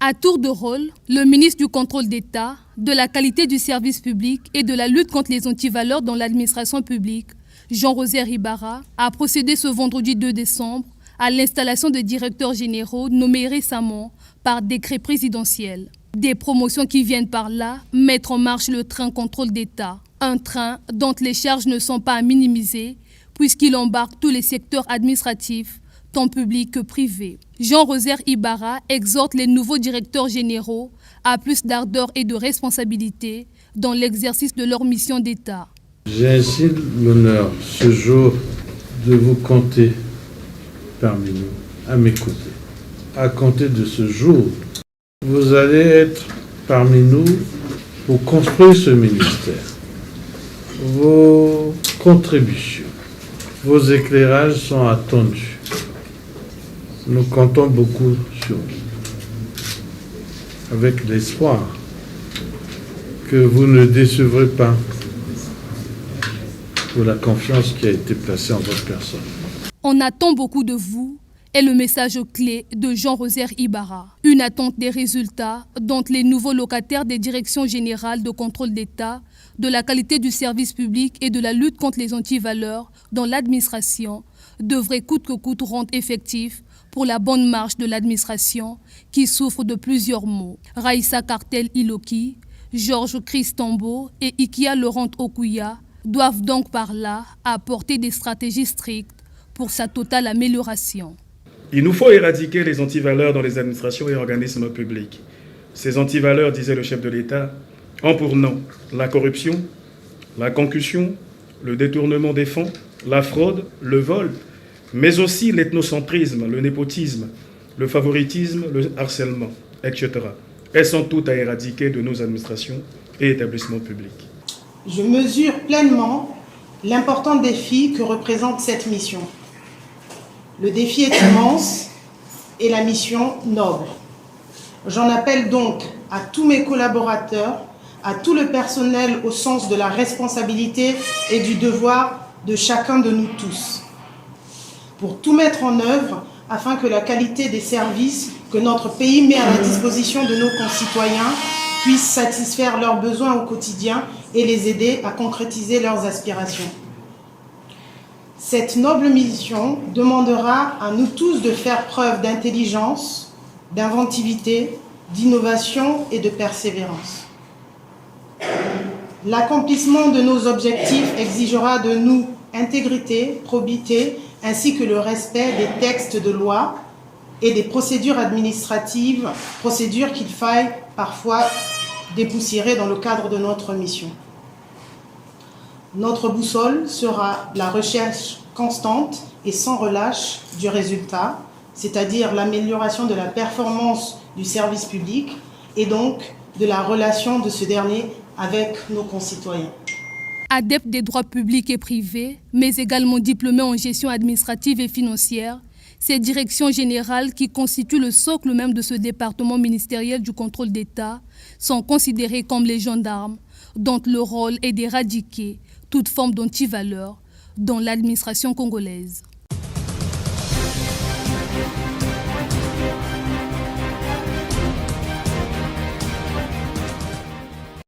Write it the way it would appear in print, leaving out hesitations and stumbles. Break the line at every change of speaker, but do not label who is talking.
À tour de rôle, le ministre du Contrôle d'État, de la qualité du service public et de la lutte contre les antivaleurs dans l'administration publique, Jean-Rosaire Ibarra, a procédé ce vendredi 2 décembre à l'installation de directeurs généraux nommés récemment par décret présidentiel. Des promotions qui viennent par là mettre en marche le train Contrôle d'État, un train dont les charges ne sont pas à minimiser puisqu'il embarque tous les secteurs administratifs, tant public que privé. Jean-Rosaire Ibarra exhorte les nouveaux directeurs généraux à plus d'ardeur et de responsabilité dans l'exercice de leur mission d'État.
J'ai ainsi l'honneur ce jour de vous compter parmi nous, à mes côtés. À compter de ce jour, vous allez être parmi nous pour construire ce ministère. Vos contributions, vos éclairages sont attendus. Nous comptons beaucoup sur vous, avec l'espoir que vous ne décevrez pas pour la confiance qui a été placée en votre personne.
On attend beaucoup de vous est le message clé de Jean-Rosaire Ibarra. Une attente des résultats dont les nouveaux locataires des directions générales de contrôle d'État, de la qualité du service public et de la lutte contre les antivaleurs dans l'administration devraient coûte que coûte rendre effectif pour la bonne marche de l'administration qui souffre de plusieurs maux. Raïssa Cartel-Iloki, Georges Christambo et Ikia Laurent Okuya doivent donc par là apporter des stratégies strictes pour sa totale amélioration.
Il nous faut éradiquer les antivaleurs dans les administrations et organismes publics. Ces antivaleurs, disait le chef de l'État, ont pour nom la corruption, la concussion, le détournement des fonds, la fraude, le vol, mais aussi l'ethnocentrisme, le népotisme, le favoritisme, le harcèlement, etc. Elles sont toutes à éradiquer de nos administrations et établissements publics.
Je mesure pleinement l'important défi que représente cette mission. Le défi est immense et la mission noble. J'en appelle donc à tous mes collaborateurs, à tout le personnel au sens de la responsabilité et du devoir de chacun de nous tous, pour tout mettre en œuvre afin que la qualité des services que notre pays met à la disposition de nos concitoyens puisse satisfaire leurs besoins au quotidien et les aider à concrétiser leurs aspirations. Cette noble mission demandera à nous tous de faire preuve d'intelligence, d'inventivité, d'innovation et de persévérance. L'accomplissement de nos objectifs exigera de nous intégrité, probité, ainsi que le respect des textes de loi et des procédures administratives, procédures qu'il faille parfois dépoussiérer dans le cadre de notre mission. Notre boussole sera la recherche constante et sans relâche du résultat, c'est-à-dire l'amélioration de la performance du service public et donc de la relation de ce dernier avec nos concitoyens.
Adepte des droits publics et privés, mais également diplômé en gestion administrative et financière, ces directions générales qui constituent le socle même de ce département ministériel du contrôle d'État sont considérées comme les gendarmes dont le rôle est d'éradiquer toute forme d'antivaleur dans l'administration congolaise.